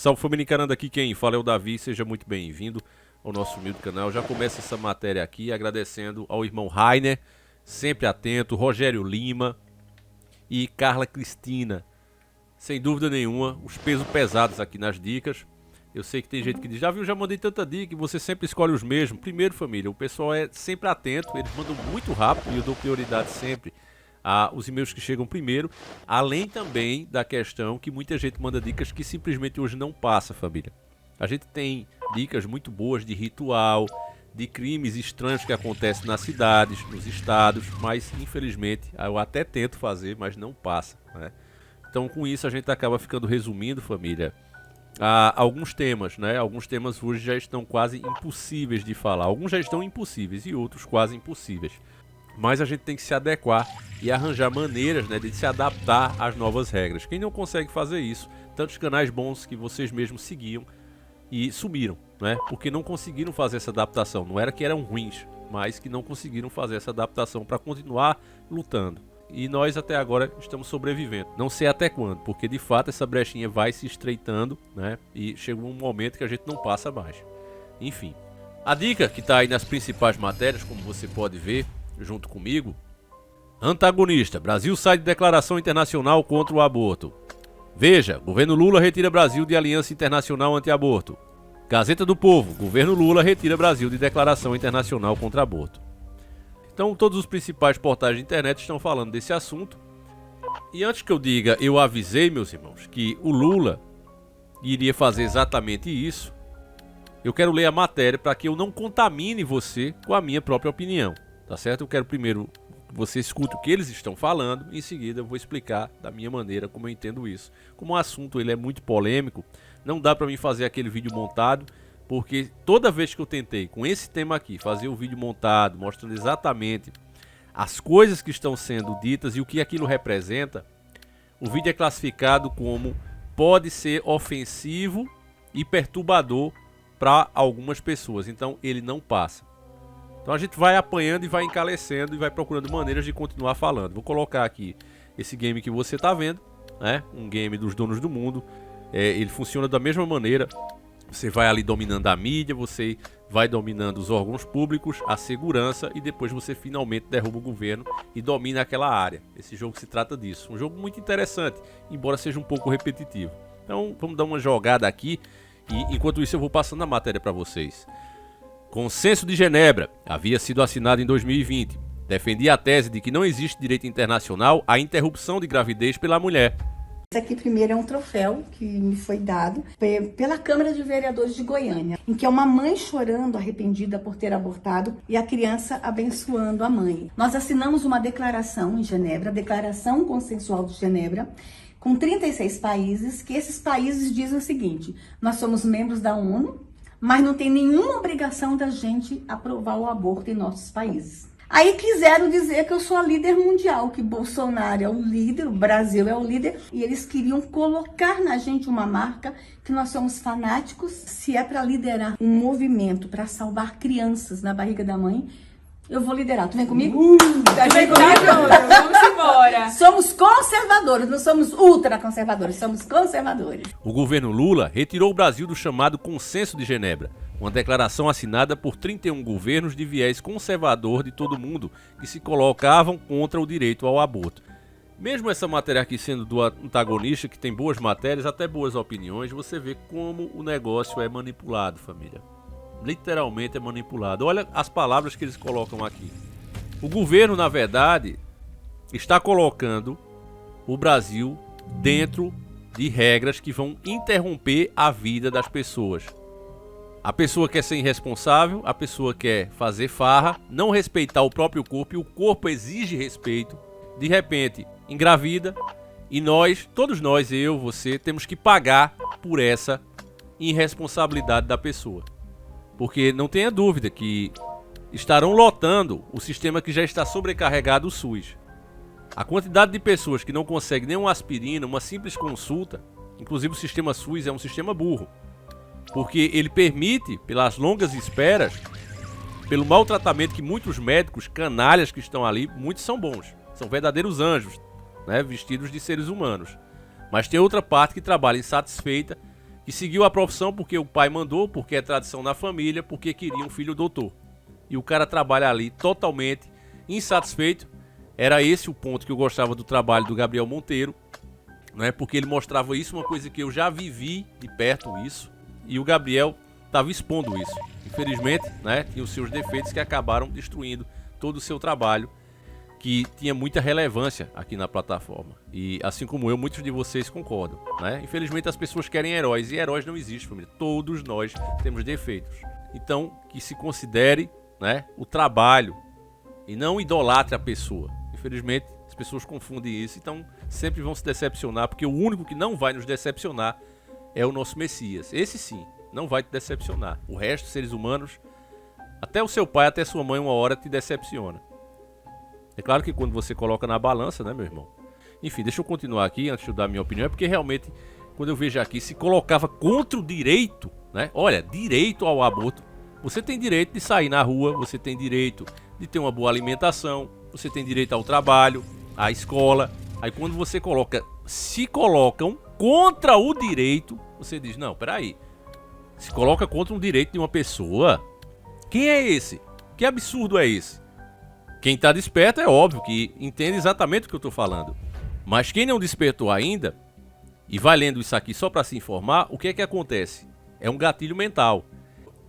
Salve família, encarando aqui quem fala é o Davi, seja muito bem-vindo ao nosso humilde canal. Já começa essa matéria aqui agradecendo ao irmão Rainer, sempre atento, Rogério Lima e Carla Cristina. Sem dúvida nenhuma, os pesos pesados aqui nas dicas. Eu sei que tem gente que diz, já mandei tanta dica e você sempre escolhe os mesmos. Primeiro, família, o pessoal é sempre atento, eles mandam muito rápido e eu dou prioridade sempre aos e-mails que chegam primeiro. Além também da questão que muita gente manda dicas que simplesmente hoje não passa, família. A gente tem dicas muito boas de ritual, de crimes estranhos que acontecem nas cidades, nos estados, mas infelizmente eu até tento fazer, mas não passa, né? Então com isso a gente acaba ficando resumindo, família, alguns temas, né? Alguns temas hoje já estão quase impossíveis de falar. Alguns já estão impossíveis e outros quase impossíveis. Mas a gente tem que se adequar e arranjar maneiras, né, de se adaptar às novas regras. Quem não consegue fazer isso, tantos canais bons que vocês mesmos seguiam e sumiram, né? Porque não conseguiram fazer essa adaptação. Não era que eram ruins, mas que não conseguiram fazer essa adaptação para continuar lutando. E nós até agora estamos sobrevivendo. Não sei até quando, porque de fato essa brechinha vai se estreitando, né? E chega um momento que a gente não passa mais. Enfim. A dica que está aí nas principais matérias, como você pode ver junto comigo. Antagonista. Brasil sai de declaração internacional contra o aborto. Veja, governo Lula retira Brasil de aliança internacional anti-aborto. Gazeta do Povo. Governo Lula retira Brasil de declaração internacional contra aborto. Então todos os principais portais de internet estão falando desse assunto. E antes que eu diga, eu avisei, meus irmãos, que o Lula iria fazer exatamente isso. Eu quero ler a matéria para que eu não contamine você com a minha própria opinião. Tá certo? Eu quero primeiro que você escute o que eles estão falando. Em seguida eu vou explicar da minha maneira como eu entendo isso. Como o assunto ele é muito polêmico, não dá para mim fazer aquele vídeo montado. Porque toda vez que eu tentei, com esse tema aqui, fazer o vídeo montado, mostrando exatamente as coisas que estão sendo ditas e o que aquilo representa, o vídeo é classificado como pode ser ofensivo e perturbador para algumas pessoas. Então ele não passa. Então a gente vai apanhando e vai encalecendo e vai procurando maneiras de continuar falando. Vou colocar aqui esse game que você está vendo, né? Um game dos donos do mundo. Ele funciona da mesma maneira. Você vai ali dominando a mídia, você vai dominando os órgãos públicos, a segurança e depois você finalmente derruba o governo e domina aquela área. Esse jogo se trata disso. Um jogo muito interessante, embora seja um pouco repetitivo. Então vamos dar uma jogada aqui e enquanto isso eu vou passando a matéria para vocês. Consenso de Genebra havia sido assinado em 2020. Defendia a tese de que não existe direito internacional à interrupção de gravidez pela mulher. Esse aqui primeiro é um troféu que me foi dado pela Câmara de Vereadores de Goiânia, em que é uma mãe chorando, arrependida por ter abortado, e a criança abençoando a mãe. Nós assinamos uma declaração em Genebra, a Declaração Consensual de Genebra, com 36 países, que esses países dizem o seguinte: nós somos membros da ONU, mas não tem nenhuma obrigação da gente aprovar o aborto em nossos países. Aí quiseram dizer que eu sou a líder mundial, que Bolsonaro é o líder, o Brasil é o líder, e eles queriam colocar na gente uma marca que nós somos fanáticos. Se é para liderar um movimento para salvar crianças na barriga da mãe, eu vou liderar. Tu vem comigo? Vem comigo? Vamos embora. Somos conservadores, não somos ultraconservadores, somos conservadores. O governo Lula retirou o Brasil do chamado Consenso de Genebra, uma declaração assinada por 31 governos de viés conservador de todo o mundo que se colocavam contra o direito ao aborto. Mesmo essa matéria aqui sendo do antagonista, que tem boas matérias, até boas opiniões, você vê como o negócio é manipulado, família. Literalmente é manipulado. Olha as palavras que eles colocam aqui. O governo, na verdade, está colocando o Brasil dentro de regras que vão interromper a vida das pessoas. A pessoa quer ser irresponsável, a pessoa quer fazer farra, não respeitar o próprio corpo, e o corpo exige respeito. De repente, engravida, e nós, todos nós, eu, você, temos que pagar por essa irresponsabilidade da pessoa. Porque não tenha dúvida que estarão lotando o sistema que já está sobrecarregado, o SUS. A quantidade de pessoas que não conseguem nem uma aspirina, uma simples consulta, inclusive o sistema SUS é um sistema burro. Porque ele permite, pelas longas esperas, pelo maltratamento que muitos médicos, canalhas que estão ali, muitos são bons. São verdadeiros anjos, né, vestidos de seres humanos. Mas tem outra parte que trabalha insatisfeita, que seguiu a profissão porque o pai mandou, porque é tradição na família, porque queria um filho doutor. E o cara trabalha ali totalmente insatisfeito. Era esse o ponto que eu gostava do trabalho do Gabriel Monteiro, né? Porque ele mostrava isso, uma coisa que eu já vivi de perto isso, e o Gabriel estava expondo isso. Infelizmente, né, tinha os seus defeitos que acabaram destruindo todo o seu trabalho, que tinha muita relevância aqui na plataforma. E assim como eu, muitos de vocês concordam, né? Infelizmente as pessoas querem heróis, e heróis não existem, família. Todos nós temos defeitos. Então, que se considere, né, o trabalho e não idolatre a pessoa. Infelizmente, as pessoas confundem isso, então sempre vão se decepcionar, porque o único que não vai nos decepcionar é o nosso Messias. Esse sim, não vai te decepcionar. O resto, seres humanos, até o seu pai, até sua mãe, uma hora te decepciona. É claro que quando você coloca na balança, né, meu irmão? Enfim, deixa eu continuar aqui, antes de eu dar a minha opinião, é porque realmente, quando eu vejo aqui, se colocava contra o direito, né? Olha, direito ao aborto. Você tem direito de sair na rua, você tem direito de ter uma boa alimentação, você tem direito ao trabalho, à escola. Aí quando você se colocam contra o direito, você diz, não, peraí, se coloca contra um direito de uma pessoa? Quem é esse? Que absurdo é esse? Quem tá desperto é óbvio que entende exatamente o que eu tô falando. Mas quem não despertou ainda, e vai lendo isso aqui só para se informar, o que é que acontece? É um gatilho mental.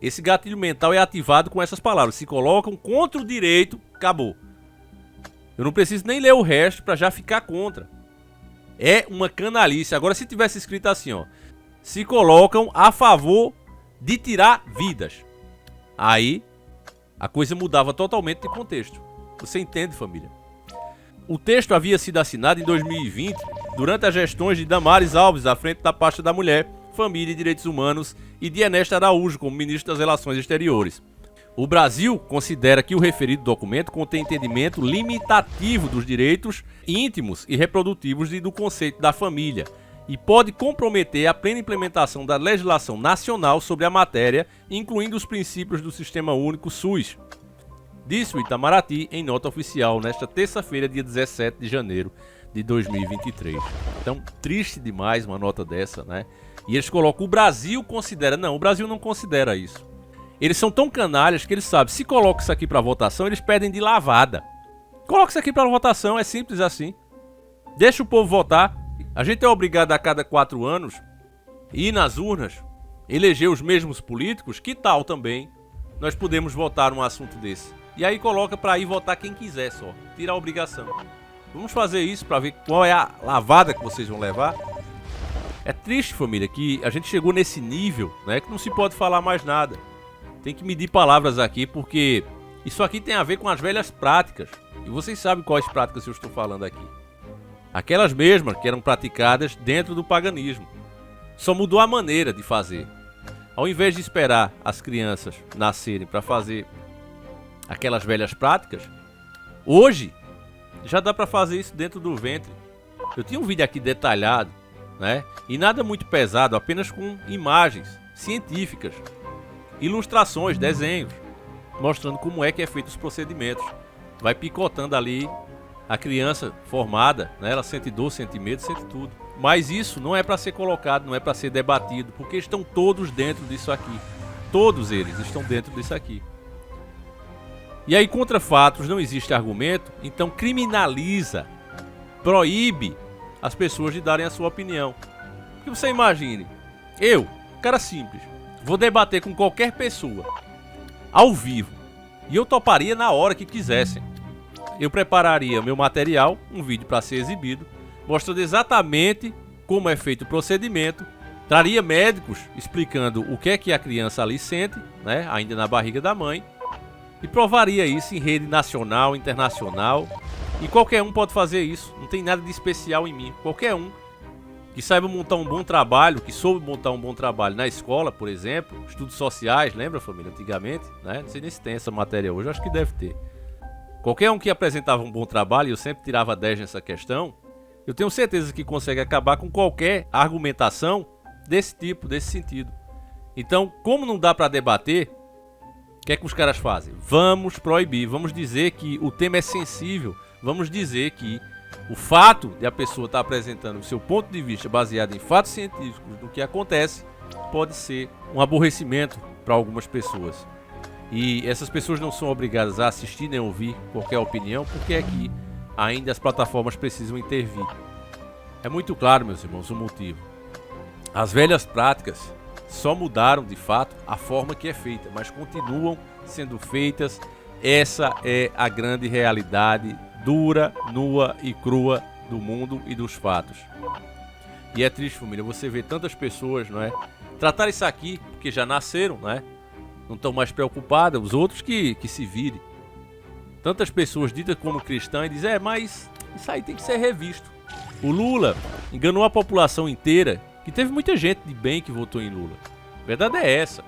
Esse gatilho mental é ativado com essas palavras. Se colocam contra o direito, acabou. Eu não preciso nem ler o resto para já ficar contra. É uma canalice. Agora, se tivesse escrito assim, ó, se colocam a favor de tirar vidas, aí a coisa mudava totalmente de contexto. Você entende, família? O texto havia sido assinado em 2020, durante as gestões de Damares Alves, à frente da pasta da Mulher, Família e Direitos Humanos, e de Ernesto Araújo, como ministro das Relações Exteriores. O Brasil considera que o referido documento contém entendimento limitativo dos direitos íntimos e reprodutivos e do conceito da família, e pode comprometer a plena implementação da legislação nacional sobre a matéria, incluindo os princípios do Sistema Único SUS. Disse o Itamaraty em nota oficial nesta terça-feira, dia 17 de janeiro de 2023. Então, triste demais uma nota dessa, né? E eles colocam, o Brasil considera. Não, o Brasil não considera isso. Eles são tão canalhas que eles sabem, se coloca isso aqui para votação, eles pedem de lavada. Coloca isso aqui para votação, é simples assim. Deixa o povo votar. A gente é obrigado a cada 4 anos ir nas urnas, eleger os mesmos políticos. Que tal também nós podemos votar num assunto desse? E aí coloca para ir votar quem quiser só. Tira a obrigação. Vamos fazer isso para ver qual é a lavada que vocês vão levar. É triste, família, que a gente chegou nesse nível, né, que não se pode falar mais nada. Tem que medir palavras aqui, porque isso aqui tem a ver com as velhas práticas. E vocês sabem quais práticas eu estou falando aqui. Aquelas mesmas que eram praticadas dentro do paganismo. Só mudou a maneira de fazer. Ao invés de esperar as crianças nascerem para fazer aquelas velhas práticas, hoje já dá para fazer isso dentro do ventre. Eu tinha um vídeo aqui detalhado, né? E nada muito pesado, apenas com imagens científicas, ilustrações, desenhos, mostrando como é que é feito os procedimentos. Vai picotando ali a criança formada, né? Ela sente dor, sente medo, sente tudo. Mas isso não é para ser colocado, não é para ser debatido, porque estão todos dentro disso aqui. Todos eles estão dentro disso aqui. E aí, contra fatos não existe argumento, então criminaliza, proíbe as pessoas de darem a sua opinião. Porque você imagine, eu, cara simples, vou debater com qualquer pessoa, ao vivo, e eu toparia na hora que quisessem. Eu prepararia meu material, um vídeo para ser exibido, mostrando exatamente como é feito o procedimento, traria médicos explicando o que é que a criança ali sente, né, ainda na barriga da mãe, e provaria isso em rede nacional, internacional. E qualquer um pode fazer isso. Não tem nada de especial em mim. Qualquer um que saiba montar um bom trabalho, que soube montar um bom trabalho na escola, por exemplo, estudos sociais, lembra, família, antigamente, né? Não sei nem se tem essa matéria hoje, acho que deve ter. Qualquer um que apresentava um bom trabalho, e eu sempre tirava 10 nessa questão, eu tenho certeza que consegue acabar com qualquer argumentação desse tipo, desse sentido. Então, como não dá para debater, o que é que os caras fazem? Vamos proibir, vamos dizer que o tema é sensível, vamos dizer que o fato de a pessoa estar apresentando o seu ponto de vista baseado em fatos científicos do que acontece pode ser um aborrecimento para algumas pessoas. E essas pessoas não são obrigadas a assistir nem ouvir qualquer opinião, porque aqui ainda as plataformas precisam intervir. É muito claro, meus irmãos, o motivo. As velhas práticas só mudaram de fato a forma que é feita, mas continuam sendo feitas. Essa é a grande realidade dura, nua e crua do mundo e dos fatos. E é triste, família, você vê tantas pessoas, não é, tratar isso aqui, porque já nasceram, não é? Não estão mais preocupadas, os outros que se virem. Tantas pessoas ditas como cristãs dizem, mas isso aí tem que ser revisto. O Lula enganou a população inteira, que teve muita gente de bem que votou em Lula. A verdade é essa.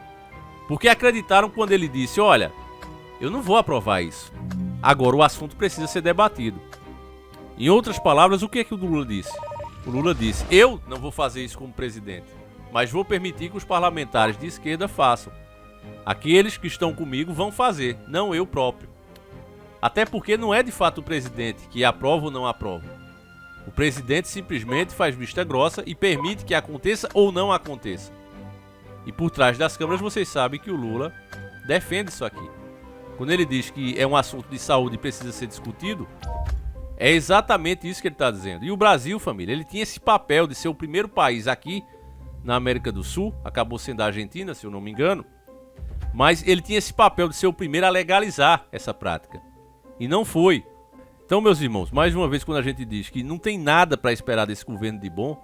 Porque acreditaram quando ele disse, olha, eu não vou aprovar isso. Agora o assunto precisa ser debatido. Em outras palavras, o que é que o Lula disse? O Lula disse, eu não vou fazer isso como presidente, mas vou permitir que os parlamentares de esquerda façam. Aqueles que estão comigo vão fazer, não eu próprio. Até porque não é de fato o presidente que aprova ou não aprova. O presidente simplesmente faz vista grossa e permite que aconteça ou não aconteça. E por trás das câmeras vocês sabem que o Lula defende isso aqui. Quando ele diz que é um assunto de saúde e precisa ser discutido, é exatamente isso que ele está dizendo. E o Brasil, família, ele tinha esse papel de ser o primeiro país aqui na América do Sul, acabou sendo a Argentina, se eu não me engano, mas ele tinha esse papel de ser o primeiro a legalizar essa prática. E não foi. Então, meus irmãos, mais uma vez, quando a gente diz que não tem nada para esperar desse governo de bom,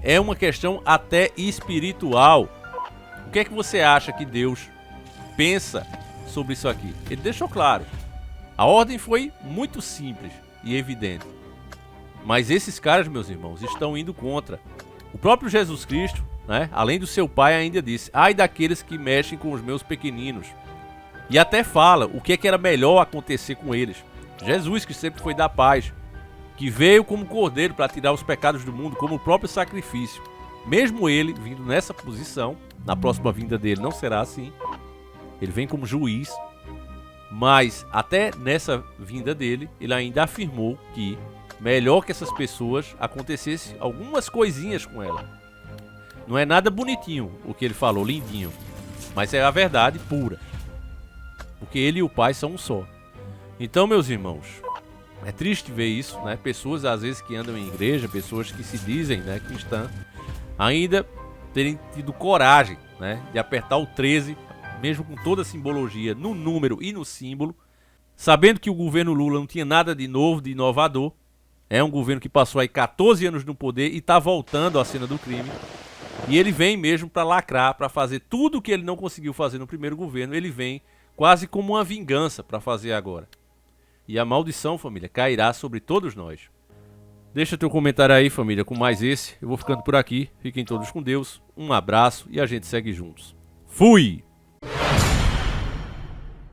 é uma questão até espiritual. O que é que você acha que Deus pensa sobre isso aqui? Ele deixou claro. A ordem foi muito simples e evidente. Mas esses caras, meus irmãos, estão indo contra. O próprio Jesus Cristo, né, além do seu pai, ainda disse, ai daqueles que mexem com os meus pequeninos. E até fala o que é que era melhor acontecer com eles. Jesus, que sempre foi da paz, que veio como cordeiro para tirar os pecados do mundo, como o próprio sacrifício. Mesmo ele vindo nessa posição, na próxima vinda dele não será assim. Ele vem como juiz, mas até nessa vinda dele, ele ainda afirmou que melhor que essas pessoas acontecesse algumas coisinhas com ela. Não é nada bonitinho o que ele falou, lindinho, mas é a verdade pura. Porque ele e o pai são um só. Então, meus irmãos, é triste ver isso, né? Pessoas às vezes que andam em igreja, pessoas que se dizem, né, cristãs, ainda terem tido coragem, né, de apertar o 13, mesmo com toda a simbologia no número e no símbolo, sabendo que o governo Lula não tinha nada de novo, de inovador. É um governo que passou aí 14 anos no poder e está voltando à cena do crime. E ele vem mesmo para lacrar, para fazer tudo o que ele não conseguiu fazer no primeiro governo, ele vem quase como uma vingança para fazer agora. E a maldição, família, cairá sobre todos nós. Deixa teu comentário aí, família, com mais esse. Eu vou ficando por aqui. Fiquem todos com Deus. Um abraço e a gente segue juntos. Fui!